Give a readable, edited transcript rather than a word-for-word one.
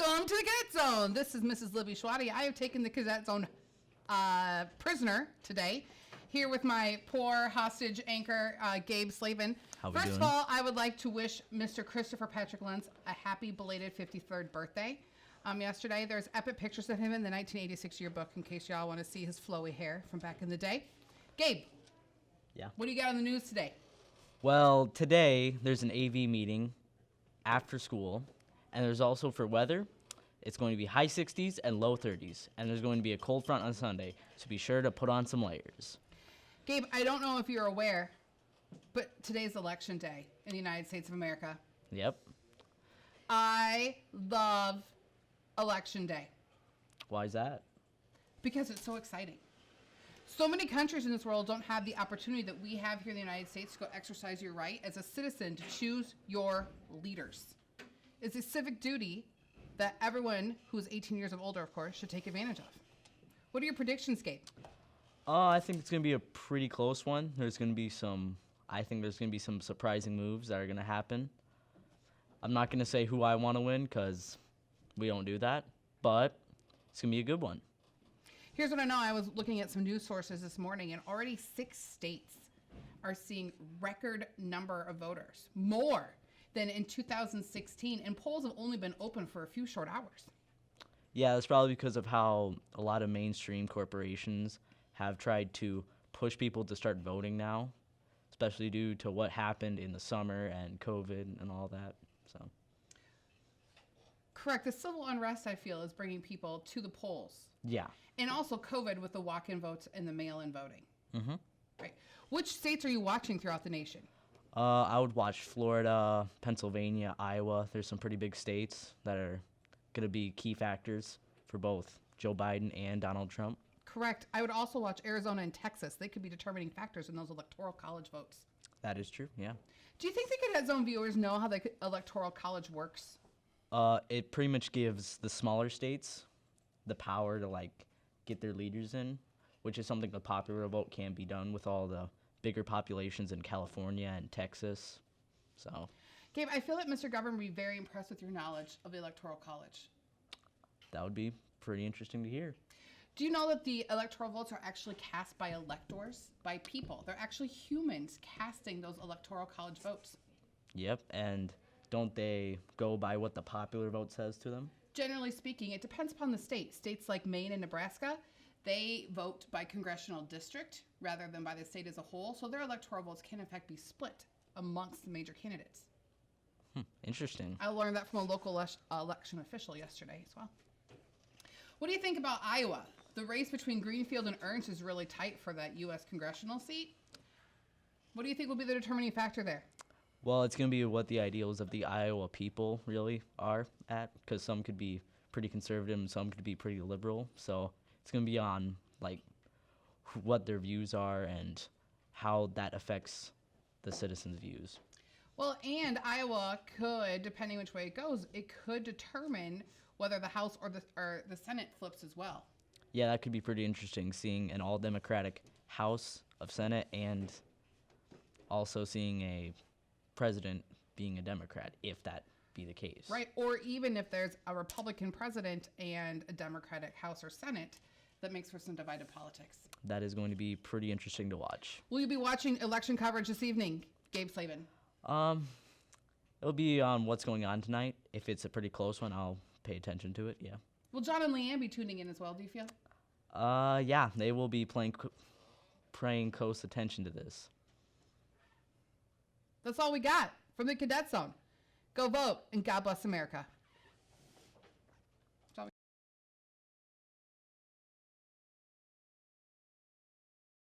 Welcome to the Cadet Zone. This is Mrs. Libby Schwati. I have taken the Cadet Zone prisoner today, here with my poor hostage anchor, Gabe Slavin. How we First doing? of all, I would like to wish Mr. Christopher Patrick Lentz a happy belated 53rd birthday. Yesterday, there's epic pictures of him in the 1986 yearbook, in case y'all want to see his flowy hair from back in the day. Gabe, Yeah. what do you got on the news today? Well, today there's an AV meeting after school, and there's also for weather. It's going to be high 60s and low 30s, and there's going to be a cold front on Sunday, so be sure to put on some layers. Gabe, I don't know if you're aware, but today's election day in the United States of America. Yep. I love election day Why is that? because it's so exciting. So many countries in this world don't have the opportunity that we have here in the United States to go exercise your right as a citizen to choose your leaders. It's a civic duty that everyone who's 18 years of older, of course, should take advantage of. What are your predictions, Gabe? I think it's going to be a pretty close one. I think there's going to be some surprising moves that are going to happen. I'm not going to say who I want to win because we don't do that, but it's going to be a good one. Here's what I know. I was looking at some news sources this morning, and already 6 states are seeing record number of voters, more than in 2016, and polls have only been open for a few short hours. Yeah, that's probably because of how a lot of mainstream corporations have tried to push people to start voting now, especially due to what happened in the summer and COVID and all that. So, Correct. The civil unrest, I feel, is bringing people to the polls. yeah. And also COVID with the walk-in votes and the mail-in voting. Mm-hmm. Right. Which states are you watching throughout the nation? I would watch Florida, Pennsylvania, Iowa. There's some pretty big states that are going to be key factors for both Joe Biden and Donald Trump. Correct. I would also watch Arizona and Texas. They could be determining factors in those electoral college votes. That is true, yeah. Do you think the Cadet Zone viewers know how the electoral college works? It pretty much gives the smaller states the power to, get their leaders in, which is something the popular vote can't be done with all the bigger populations in California and Texas. So Gabe, I feel that Mr. Governor would be very impressed with your knowledge of the electoral college. that would be pretty interesting to hear. Do you know that the electoral votes are actually cast by electors, by people? They're actually humans casting those electoral college votes. Yep, and don't they go by what the popular vote says to them? Generally speaking, it depends upon the state. States like Maine and Nebraska, they vote by congressional district rather than by the state as a whole, so their electoral votes can in fact be split amongst the major candidates. Interesting. I learned that from a local election official yesterday as well. What do you think about Iowa? The race between Greenfield and Ernst is really tight for that U.S. congressional seat. What do you think will be the determining factor there? Well, it's going to be what the ideals of the Iowa people really are at, because some could be pretty conservative and some could be pretty liberal. So it's going to be on, what their views are and how that affects the citizens' views. Well, and Iowa could, depending which way it goes, it could determine whether the House or the Senate flips as well. Yeah, that could be pretty interesting, seeing an all-Democratic House of Senate and also seeing a president being a Democrat, if that be the case. Right, or even if there's a Republican president and a Democratic House or Senate, that makes for some divided politics. That is going to be pretty interesting to watch. Will you be watching election coverage this evening, Gabe Slavin? It'll be on what's going on tonight. If it's a pretty close one, I'll pay attention to it, yeah. Will John and Leanne be tuning in as well, do you feel? Yeah, they will be paying close attention to this. That's all we got from the Cadet Zone. Go vote, and God bless America.